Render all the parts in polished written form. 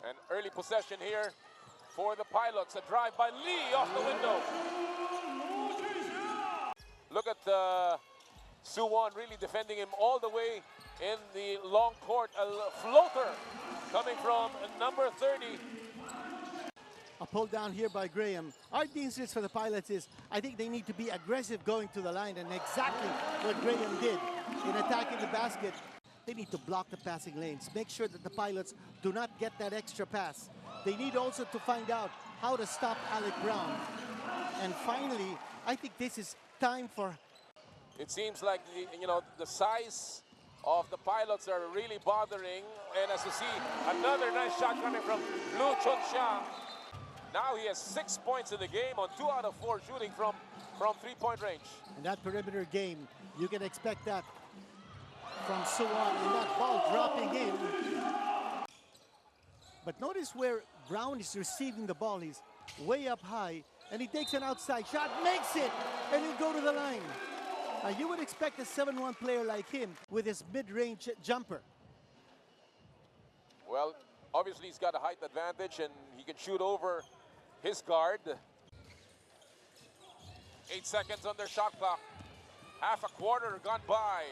An early possession here for the Pilots. A drive by Lee off the window. Look at Suwon really defending him all the way in the long court. A floater coming from number 30. A pull down here by Graham. Our thesis for the Pilots is, I think they need to be aggressive going to the line, and exactly what Graham did in attacking the basket. They need to block the passing lanes, make sure that the Pilots do not get that extra pass. They need also to find out how to stop Alec Brown. And finally, I think this is time for... It seems like the size of the Pilots are really bothering. And as you see, another nice shot coming from Lu Chunxiang. Now he has 6 points in the game on 2 out of 4 shooting from three-point range. In that perimeter game, you can expect that from Suwon, and that ball dropping in. But notice where Brown is receiving the ball. He's way up high, and he takes an outside shot, makes it, and he'll go to the line. Now you would expect a 7-1 player like him with his mid-range jumper. Well, obviously he's got a height advantage, and he can shoot over his guard. 8 seconds on their shot clock. Half a quarter gone by.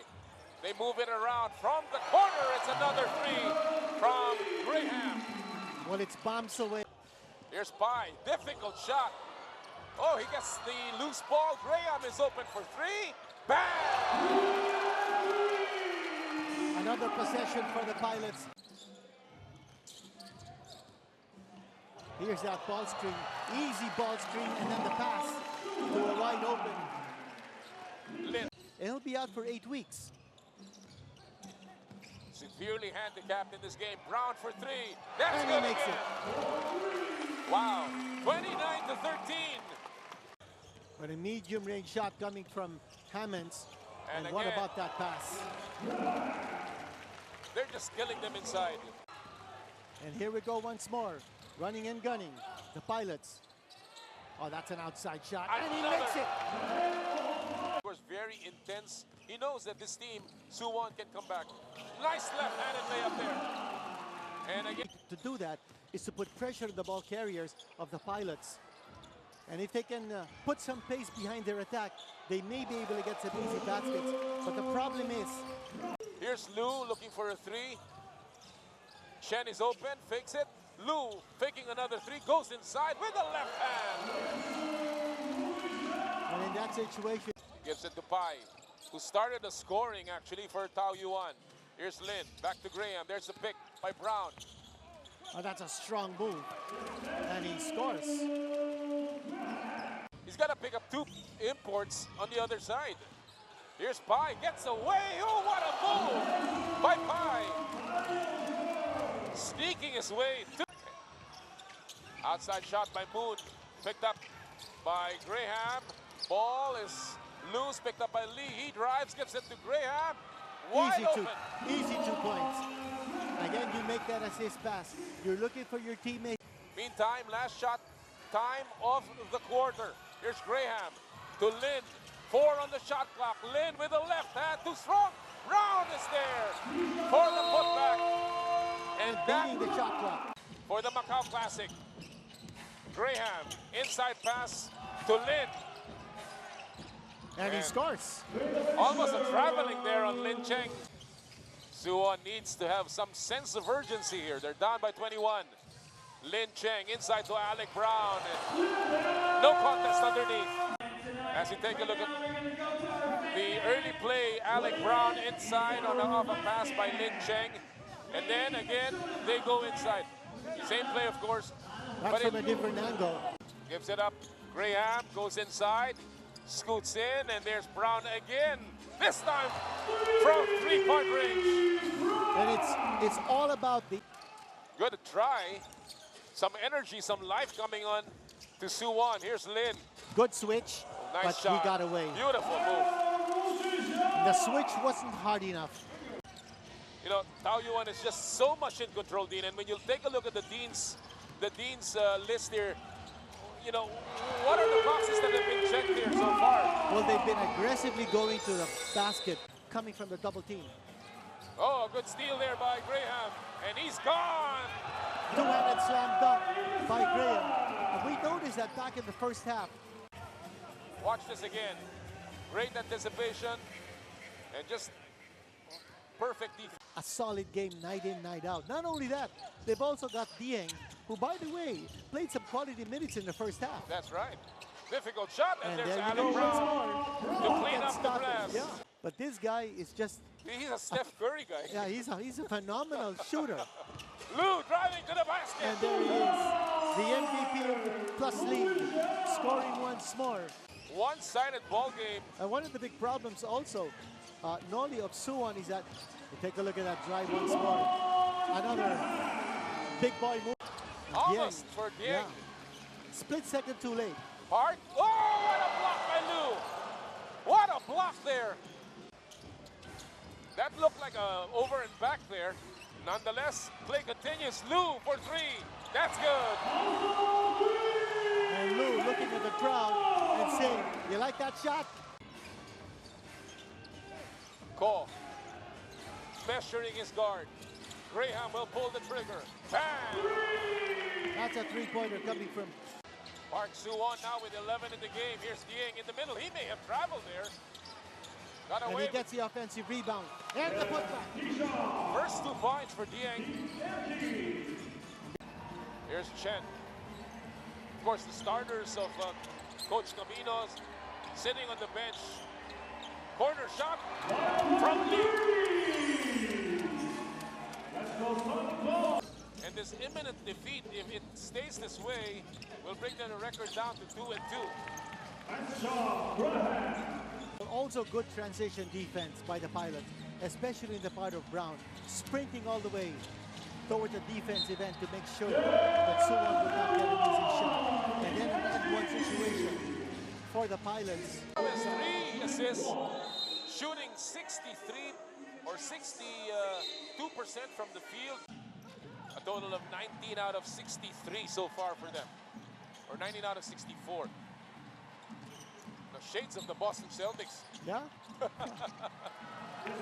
They move it around from the corner. It's another three from Graham. Well, it's bombs away. Here's Pai. Difficult shot. Oh, he gets the loose ball. Graham is open for three. Bang! Another possession for the Pilots. Here's that ball screen. Easy ball screen, and then the pass to a wide open. Lin. And he'll be out for 8 weeks. Severely handicapped in this game. Brown for three. That's and good he makes again. It. Wow, 29-13. But a medium-range shot coming from Hammonds. And what again, about that pass? They're just killing them inside. And here we go once more. Running and gunning. The Pilots. Oh, that's an outside shot. And he makes it. It was very intense. He knows that this team, Suwon, can come back. Nice left-handed layup there. And again, to do that is to put pressure on the ball carriers of the Pilots. And if they can put some pace behind their attack, they may be able to get some easy baskets. But the problem is... Here's Lu looking for a three. Chen is open, fakes it. Lu faking another three, goes inside with the left hand. And in that situation... Gives it to Pai, who started the scoring actually for Taoyuan. Here's Lin, back to Graham. There's the pick by Brown. Oh, that's a strong move. And he scores. He's got to pick up 2 imports on the other side. Here's Pai, gets away. Oh, what a move by Pai. Sneaking his way to... Outside shot by Moon, picked up by Graham. Ball is loose, picked up by Lee. He drives, gives it to Graham. Wide open. Easy 2 points. Again, you make that assist pass. You're looking for your teammate. Meantime, last shot time of the quarter. Here's Graham to Lin. 4 on the shot clock. Lin with the left hand, too strong. Brown is there for the putback. And beating the shot clock. For the Macau Classic. Graham, inside pass to Lin. And he scores. Almost a traveling there on Lin Cheng. Suwon needs to have some sense of urgency here. They're down by 21. Lin Cheng inside to Alec Brown. No contest underneath. As you take a look at the early play, Alec Brown inside on off a pass by Lin Cheng. And then again, they go inside. Same play, of course. That's from a different angle. Gives it up. Graham goes inside. Scoots in, and there's Brown again. This time from 3-point range. And it's all about the... Good try. Some energy, some life coming on to Suwon. Here's Lin. Good switch, nice but shot. he got away. Beautiful move. The switch wasn't hard enough. You know, Taoyuan is just so much in control, Dean. And when you take a look at the Dean's list here, you know, what are the boxes that have been checked here so far? Well, they've been aggressively going to the basket, coming from the double team. Oh, a good steal there by Graham, and he's gone. Two-handed and slam dunk by Graham. And we noticed that back in the first half. Watch this again. Great anticipation and just perfect defense. A solid game night in, night out. Not only that, they've also got Dieng, who, by the way, played some quality minutes in the first half. That's right. Difficult shot, and there's there you Alec go once Brown more. to clean up the glass. Yeah, but this guy is just... He's a Steph Curry guy. Yeah, he's a phenomenal shooter. Lou driving to the basket. And there he is, the MVP of the Plus League, scoring once more. One-sided ball game. And one of the big problems also, Noli of Suwon, is that, take a look at that drive once more. Another big boy move. Almost for Dieng. Yeah. Split second too late. Hart. Oh, what a block by Lou. What a block there. That looked like a over and back there. Nonetheless, play continues. Lou for three. That's good. And Lou looking at the crowd and saying, you like that shot? Cole measuring his guard. Graham will pull the trigger. Bang! That's a three-pointer coming from... Park Suwon now with 11 in the game. Here's Dieng in the middle. He may have traveled there. Got And away he gets the offensive rebound. And the putback. First 2 points for Dieng. Here's Chen. Of course, the starters of Coach Caminos sitting on the bench. Corner shot from Lee. And this imminent defeat, if it stays this way, will bring the record down to 2-2. Also good transition defense by the Pilots, especially in the part of Brown, sprinting all the way towards the defensive end to make sure that Suwon would not get an easy shot. And then an end-one situation for the Pilots. Has 3 assists, shooting 63 or 62% from the field. A total of 19 out of 63 so far for them, or 19 out of 64. The shades of the Boston Celtics. Yeah?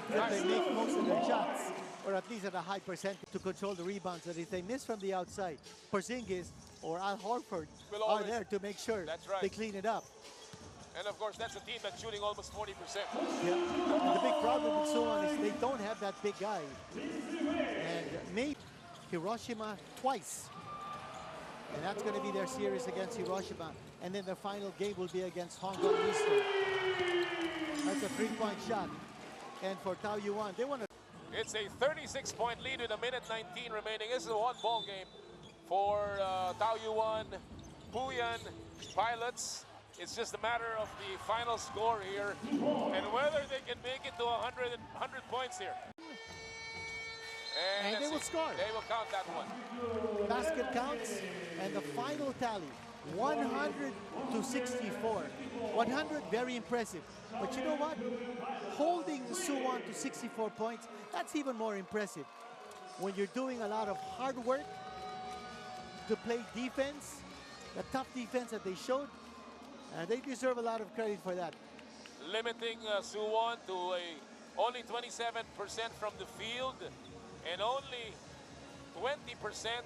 They make most of their shots, or at least at a high percentage, to control the rebounds. And if they miss from the outside, Porzingis or Al Horford are there to make sure they clean it up. And of course, that's a team that's shooting almost 40%. Yeah. And the big problem with Suwon is they don't have that big guy. And maybe Hiroshima twice. And that's going to be their series against Hiroshima. And then the final game will be against Hong Kong Eastern. That's a three-point shot. And for Taoyuan, they want to... It's a 36-point lead with 1:19 remaining. This is a one-ball game for Taoyuan, Puyan, Pilots. It's just a matter of the final score here and whether they can make it to 100 points here. And they will score. They will count that one. Basket counts, and the final tally, 100 to 64. 100, very impressive. But you know what? Holding Suwon to 64 points, that's even more impressive. When you're doing a lot of hard work to play defense, the tough defense that they showed, they deserve a lot of credit for that. Limiting Suwon to only 27% from the field and only 20%